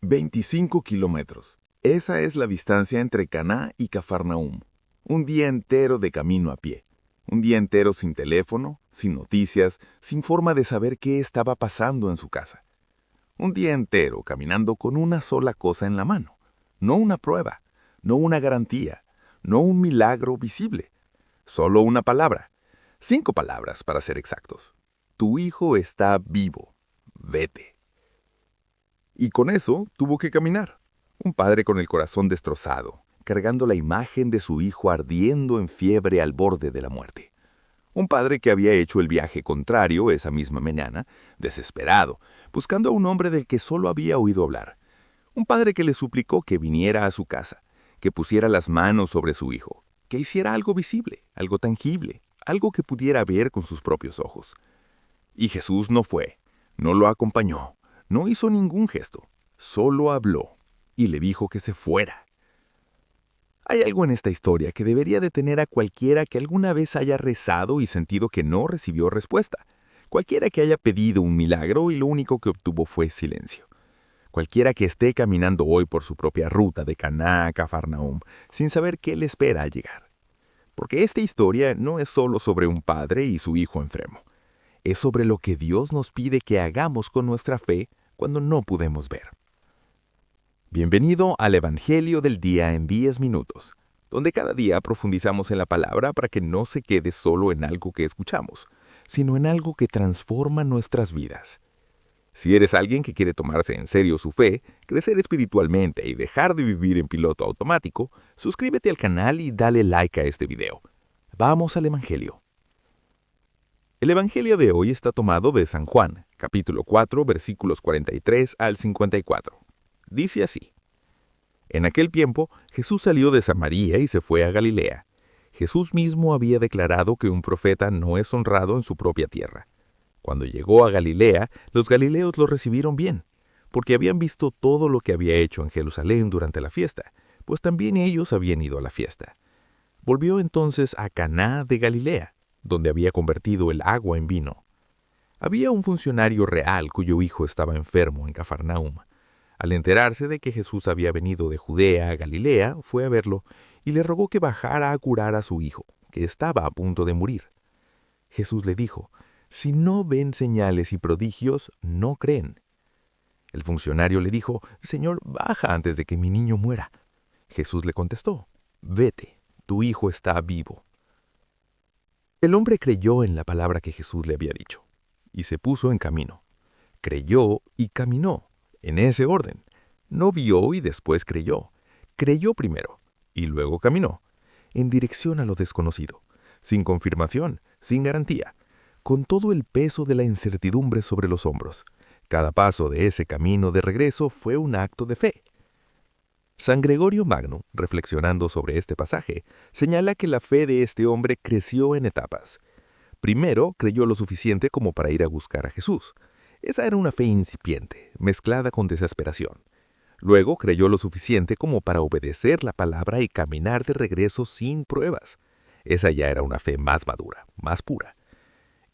25 kilómetros. Esa es la distancia entre Caná y Cafarnaúm. Un día entero de camino a pie. Un día entero sin teléfono, sin noticias, sin forma de saber qué estaba pasando en su casa. Un día entero caminando con una sola cosa en la mano. No una prueba, no una garantía, no un milagro visible. Solo una palabra. 5 palabras para ser exactos. Tu hijo está vivo. Vete. Y con eso tuvo que caminar. Un padre con el corazón destrozado, cargando la imagen de su hijo ardiendo en fiebre al borde de la muerte. Un padre que había hecho el viaje contrario esa misma mañana, desesperado, buscando a un hombre del que solo había oído hablar. Un padre que le suplicó que viniera a su casa, que pusiera las manos sobre su hijo, que hiciera algo visible, algo tangible, algo que pudiera ver con sus propios ojos. Y Jesús no fue, no lo acompañó, no hizo ningún gesto, solo habló y le dijo que se fuera. Hay algo en esta historia que debería detener a cualquiera que alguna vez haya rezado y sentido que no recibió respuesta. Cualquiera que haya pedido un milagro y lo único que obtuvo fue silencio. Cualquiera que esté caminando hoy por su propia ruta de Caná a Cafarnaúm sin saber qué le espera al llegar. Porque esta historia no es solo sobre un padre y su hijo enfermo. Es sobre lo que Dios nos pide que hagamos con nuestra fe cuando no podemos ver. Bienvenido al Evangelio del Día en 10 minutos, donde cada día profundizamos en la palabra para que no se quede solo en algo que escuchamos, sino en algo que transforma nuestras vidas. Si eres alguien que quiere tomarse en serio su fe, crecer espiritualmente y dejar de vivir en piloto automático, suscríbete al canal y dale like a este video. Vamos al Evangelio. El Evangelio de hoy está tomado de San Juan, capítulo 4, versículos 43 al 54. Dice así: En aquel tiempo, Jesús salió de Samaria y se fue a Galilea. Jesús mismo había declarado que un profeta no es honrado en su propia tierra. Cuando llegó a Galilea, los galileos lo recibieron bien, porque habían visto todo lo que había hecho en Jerusalén durante la fiesta, pues también ellos habían ido a la fiesta. Volvió entonces a Caná de Galilea, donde había convertido el agua en vino. Había un funcionario real cuyo hijo estaba enfermo en Cafarnaúm. Al enterarse de que Jesús había venido de Judea a Galilea, fue a verlo y le rogó que bajara a curar a su hijo, que estaba a punto de morir. Jesús le dijo: Si no ven señales y prodigios, no creen. El funcionario le dijo: Señor, baja antes de que mi niño muera. Jesús le contestó: Vete, tu hijo está vivo. El hombre creyó en la palabra que Jesús le había dicho, y se puso en camino. Creyó y caminó, en ese orden. No vio y después creyó. Creyó primero, y luego caminó, en dirección a lo desconocido, sin confirmación, sin garantía, con todo el peso de la incertidumbre sobre los hombros. Cada paso de ese camino de regreso fue un acto de fe. San Gregorio Magno, reflexionando sobre este pasaje, señala que la fe de este hombre creció en etapas. Primero, creyó lo suficiente como para ir a buscar a Jesús. Esa era una fe incipiente, mezclada con desesperación. Luego, creyó lo suficiente como para obedecer la palabra y caminar de regreso sin pruebas. Esa ya era una fe más madura, más pura.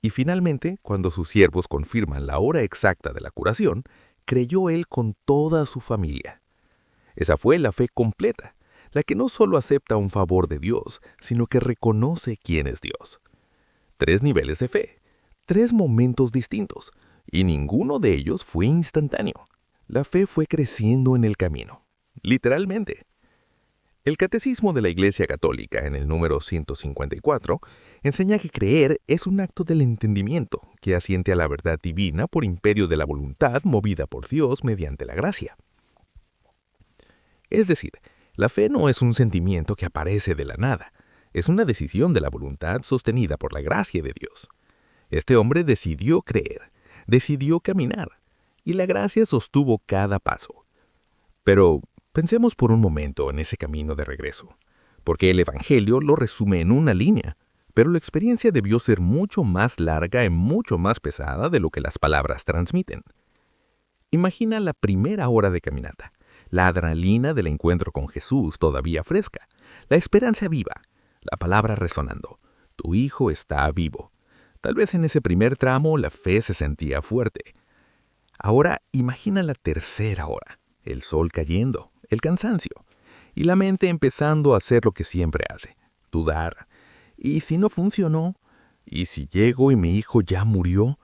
Y finalmente, cuando sus siervos confirman la hora exacta de la curación, creyó él con toda su familia. Esa fue la fe completa, la que no solo acepta un favor de Dios, sino que reconoce quién es Dios. 3 niveles de fe, 3 momentos distintos, y ninguno de ellos fue instantáneo. La fe fue creciendo en el camino, literalmente. El Catecismo de la Iglesia Católica, en el número 154, enseña que creer es un acto del entendimiento que asiente a la verdad divina por imperio de la voluntad movida por Dios mediante la gracia. Es decir, la fe no es un sentimiento que aparece de la nada, es una decisión de la voluntad sostenida por la gracia de Dios. Este hombre decidió creer, decidió caminar, y la gracia sostuvo cada paso. Pero pensemos por un momento en ese camino de regreso, porque el Evangelio lo resume en una línea, pero la experiencia debió ser mucho más larga y mucho más pesada de lo que las palabras transmiten. Imagina la primera hora de caminata, la adrenalina del encuentro con Jesús todavía fresca, la esperanza viva, la palabra resonando: tu hijo está vivo. Tal vez en ese primer tramo la fe se sentía fuerte. Ahora imagina la tercera hora, el sol cayendo, el cansancio, y la mente empezando a hacer lo que siempre hace, dudar. ¿Y si no funcionó? ¿Y si llego y mi hijo ya murió?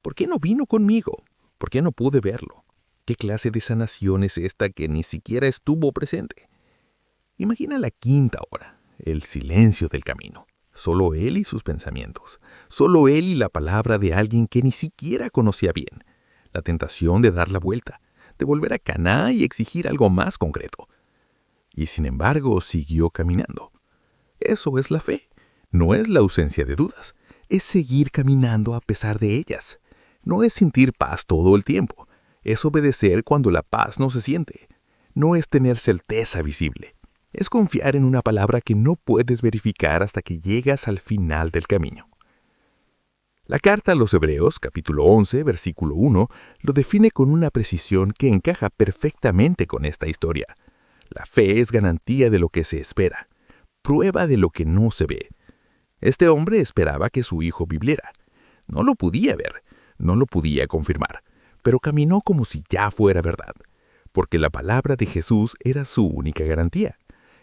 ¿Por qué no vino conmigo? ¿Por qué no pude verlo? ¿Qué clase de sanación es esta que ni siquiera estuvo presente? Imagina la quinta hora, el silencio del camino. Solo él y sus pensamientos. Solo él y la palabra de alguien que ni siquiera conocía bien. La tentación de dar la vuelta, de volver a Caná y exigir algo más concreto. Y sin embargo, siguió caminando. Eso es la fe. No es la ausencia de dudas. Es seguir caminando a pesar de ellas. No es sentir paz todo el tiempo. Es obedecer cuando la paz no se siente. No es tener certeza visible. Es confiar en una palabra que no puedes verificar hasta que llegas al final del camino. La carta a los Hebreos, capítulo 11, versículo 1, lo define con una precisión que encaja perfectamente con esta historia. La fe es garantía de lo que se espera, prueba de lo que no se ve. Este hombre esperaba que su hijo viviera. No lo podía ver, no lo podía confirmar, pero caminó como si ya fuera verdad, porque la palabra de Jesús era su única garantía,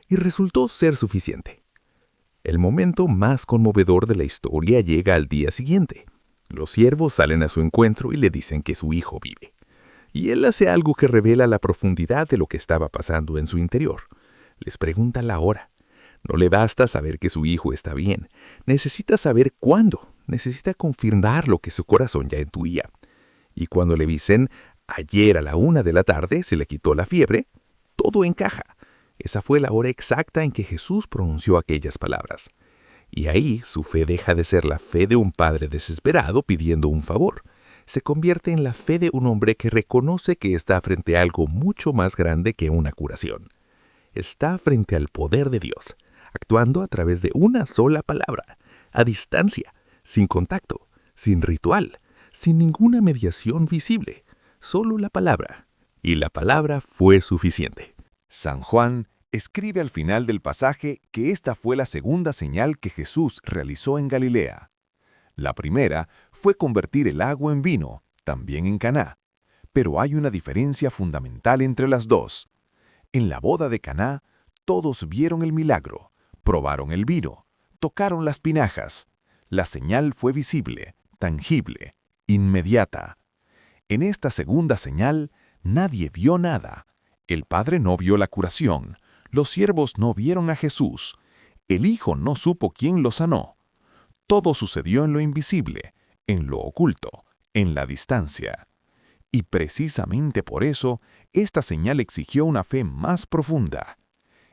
y resultó ser suficiente. El momento más conmovedor de la historia llega al día siguiente. Los siervos salen a su encuentro y le dicen que su hijo vive. Y él hace algo que revela la profundidad de lo que estaba pasando en su interior. Les pregunta la hora. No le basta saber que su hijo está bien. Necesita saber cuándo. Necesita confirmar lo que su corazón ya intuía. Y cuando le dicen, ayer a la 1 de la tarde se le quitó la fiebre, todo encaja. Esa fue la hora exacta en que Jesús pronunció aquellas palabras. Y ahí su fe deja de ser la fe de un padre desesperado pidiendo un favor. Se convierte en la fe de un hombre que reconoce que está frente a algo mucho más grande que una curación. Está frente al poder de Dios, actuando a través de una sola palabra, a distancia, sin contacto, sin ritual, sin ninguna mediación visible, solo la palabra. Y la palabra fue suficiente. San Juan escribe al final del pasaje que esta fue la segunda señal que Jesús realizó en Galilea. La primera fue convertir el agua en vino, también en Caná. Pero hay una diferencia fundamental entre las dos. En la boda de Caná, todos vieron el milagro, probaron el vino, tocaron las tinajas. La señal fue visible, tangible, inmediata. En esta segunda señal, nadie vio nada. El Padre no vio la curación, los siervos no vieron a Jesús, el Hijo no supo quién lo sanó. Todo sucedió en lo invisible, en lo oculto, en la distancia. Y precisamente por eso, esta señal exigió una fe más profunda.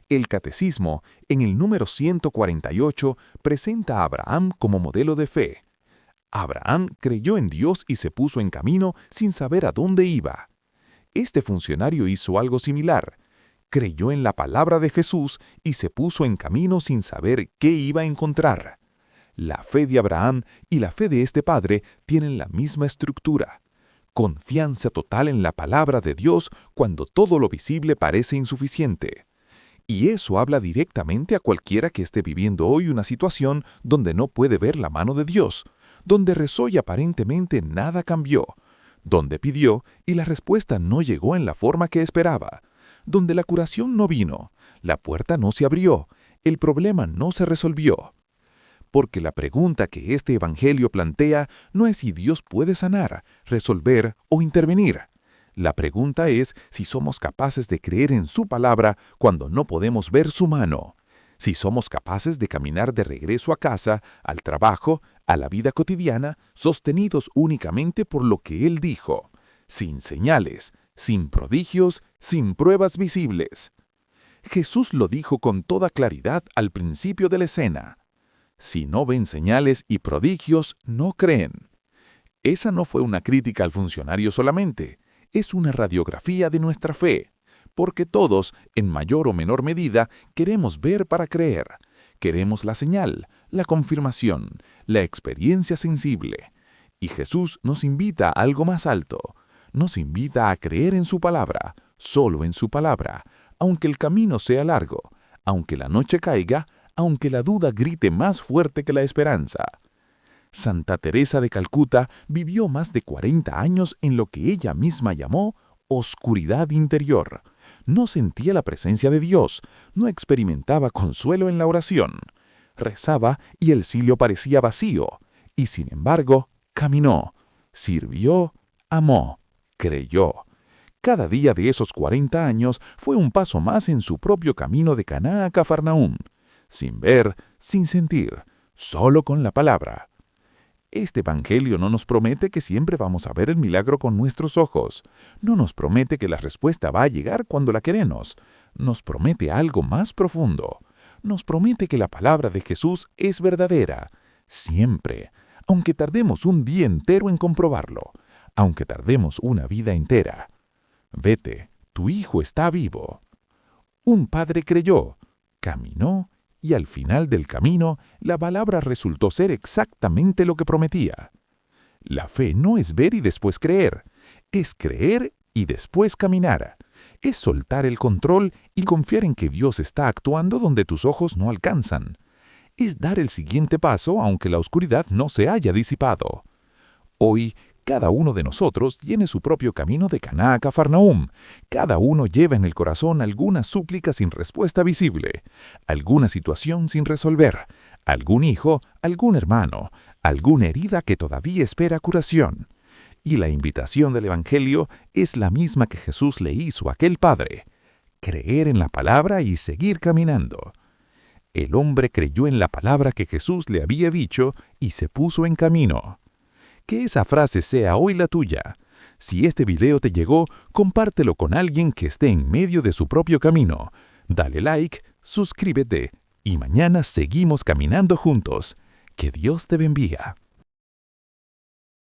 El Catecismo, en el número 148, presenta a Abraham como modelo de fe. Abraham creyó en Dios y se puso en camino sin saber a dónde iba. Este funcionario hizo algo similar. Creyó en la palabra de Jesús y se puso en camino sin saber qué iba a encontrar. La fe de Abraham y la fe de este padre tienen la misma estructura. Confianza total en la palabra de Dios cuando todo lo visible parece insuficiente. Y eso habla directamente a cualquiera que esté viviendo hoy una situación donde no puede ver la mano de Dios, donde rezó y aparentemente nada cambió, donde pidió y la respuesta no llegó en la forma que esperaba, donde la curación no vino, la puerta no se abrió, el problema no se resolvió. Porque la pregunta que este evangelio plantea no es si Dios puede sanar, resolver o intervenir. La pregunta es si somos capaces de creer en su palabra cuando no podemos ver su mano. Si somos capaces de caminar de regreso a casa, al trabajo, a la vida cotidiana, sostenidos únicamente por lo que Él dijo, sin señales, sin prodigios, sin pruebas visibles. Jesús lo dijo con toda claridad al principio de la escena. Si no ven señales y prodigios, no creen. Esa no fue una crítica al funcionario solamente, es una radiografía de nuestra fe, porque todos, en mayor o menor medida, queremos ver para creer. Queremos la señal, la confirmación, la experiencia sensible. Y Jesús nos invita a algo más alto. Nos invita a creer en su palabra, solo en su palabra, aunque el camino sea largo, aunque la noche caiga, aunque la duda grite más fuerte que la esperanza. Santa Teresa de Calcuta vivió más de 40 años en lo que ella misma llamó oscuridad interior. No sentía la presencia de Dios, no experimentaba consuelo en la oración. Rezaba y el cielo parecía vacío, y sin embargo, caminó, sirvió, amó, creyó. Cada día de esos 40 años fue un paso más en su propio camino de Caná a Cafarnaúm, sin ver, sin sentir, solo con la palabra. Este evangelio no nos promete que siempre vamos a ver el milagro con nuestros ojos. No nos promete que la respuesta va a llegar cuando la queremos. Nos promete algo más profundo. Nos promete que la palabra de Jesús es verdadera, siempre, aunque tardemos un día entero en comprobarlo, aunque tardemos una vida entera. Vete, tu hijo está vivo. Un padre creyó, caminó, y al final del camino, la palabra resultó ser exactamente lo que prometía. La fe no es ver y después creer, es creer y después caminar. Es soltar el control y confiar en que Dios está actuando donde tus ojos no alcanzan. Es dar el siguiente paso aunque la oscuridad no se haya disipado. Hoy, cada uno de nosotros tiene su propio camino de Caná a Cafarnaúm. Cada uno lleva en el corazón alguna súplica sin respuesta visible, alguna situación sin resolver, algún hijo, algún hermano, alguna herida que todavía espera curación. Y la invitación del Evangelio es la misma que Jesús le hizo a aquel padre: creer en la palabra y seguir caminando. El hombre creyó en la palabra que Jesús le había dicho y se puso en camino. Que esa frase sea hoy la tuya. Si este video te llegó, compártelo con alguien que esté en medio de su propio camino. Dale like, suscríbete y mañana seguimos caminando juntos. Que Dios te bendiga.